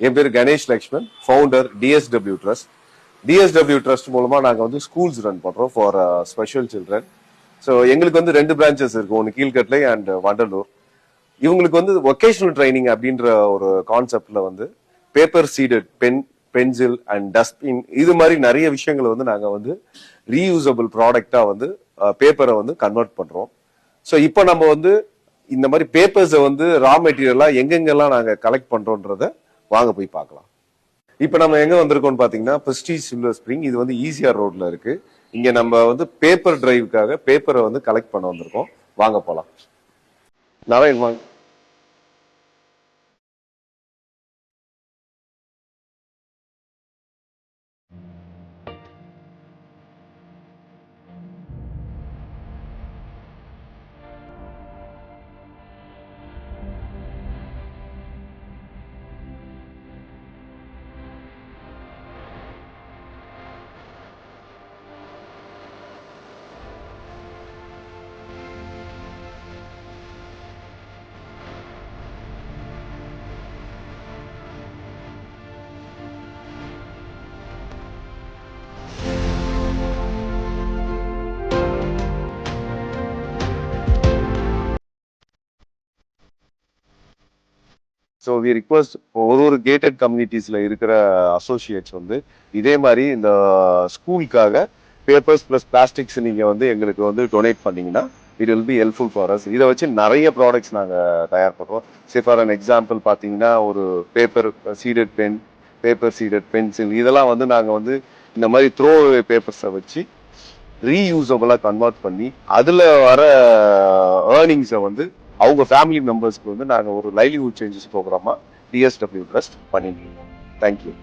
என் பேர் Ganesh Lakshman, founder TSW trust. TSW trust மூலமா நாங்க வந்து ஸ்கூல்ஸ் ரன் பண்றோம் ஃபார் ஸ்பெஷல் சில்ட்ரன். ஸோ எங்களுக்கு வந்து 2 பிரான்ச்சஸ் இருக்கு, ஒன்று கீழ்கட்டளை அண்ட் வண்டலூர். இவங்களுக்கு வந்து ஒகேஷனல் ட்ரைனிங் அப்படின்ற ஒரு கான்செப்ட்ல வந்து paper seated pen, pencil and dustbin இது மாதிரி நிறைய விஷயங்களை வந்து நாங்க வந்து ரீயூசபிள் ப்ராடக்டா வந்து பேப்பரை வந்து கன்வெர்ட் பண்றோம். ஸோ இப்போ நம்ம வந்து இந்த மாதிரி பேப்பர்ஸை வந்து ரா மெட்டீரியலா எங்கெங்கெல்லாம் நாங்க கலெக்ட் பண்றோன்றத வாங்க போய் பார்க்கலாம். இப்ப நம்ம எங்க வந்திருக்கோம்னு பாத்தீங்கன்னா பிரஸ்டீஜ் சில்வர் ஸ்பிரிங். இது வந்து ஈசிஆர் ரோட்ல இருக்கு. இங்க நம்ம வந்து பேப்பர் டிரைவுக்காக பேப்பரை வந்து கலெக்ட் பண்ண வந்திருக்கோம். வாங்க போலாம். நாராயண் வாங்க. ஸோ வி ரிக்வஸ்ட் ஒரு கேட்டட் கம்யூனிட்டிஸ்ல இருக்கிற அசோசியேட்ஸ் வந்து இதே மாதிரி இந்த ஸ்கூலுக்காக பேப்பர்ஸ் பிளஸ் பிளாஸ்டிக்ஸ் நீங்க வந்து எங்களுக்கு வந்து டொனேட் பண்ணீங்கன்னா it will be helpful for us. இதை வச்சு நிறைய ப்ராடக்ட்ஸ் நாங்கள் தயார் பண்ணுறோம். சே ஃபார் அன் எக்ஸாம்பிள் பார்த்தீங்கன்னா ஒரு paper seated pen, paper seated pencil இதெல்லாம் வந்து நாங்கள் வந்து இந்த மாதிரி த்ரோ பேப்பர்ஸை வச்சு ரீயூசபிளாக கன்வெர்ட் பண்ணி அதில் வர ஏர்னிங்ஸை வந்து அவங்க ஃபேமிலி மெம்பர்ஸ்க்கு வந்து நாங்கள் ஒரு லைவ்லிஹுட் சேஞ்சஸ் ப்ரோக்ராமா டிஎஸ்டபிள்யூ ட்ரஸ்ட் பண்ணிட்டு இருக்கோம். தேங்க்யூ.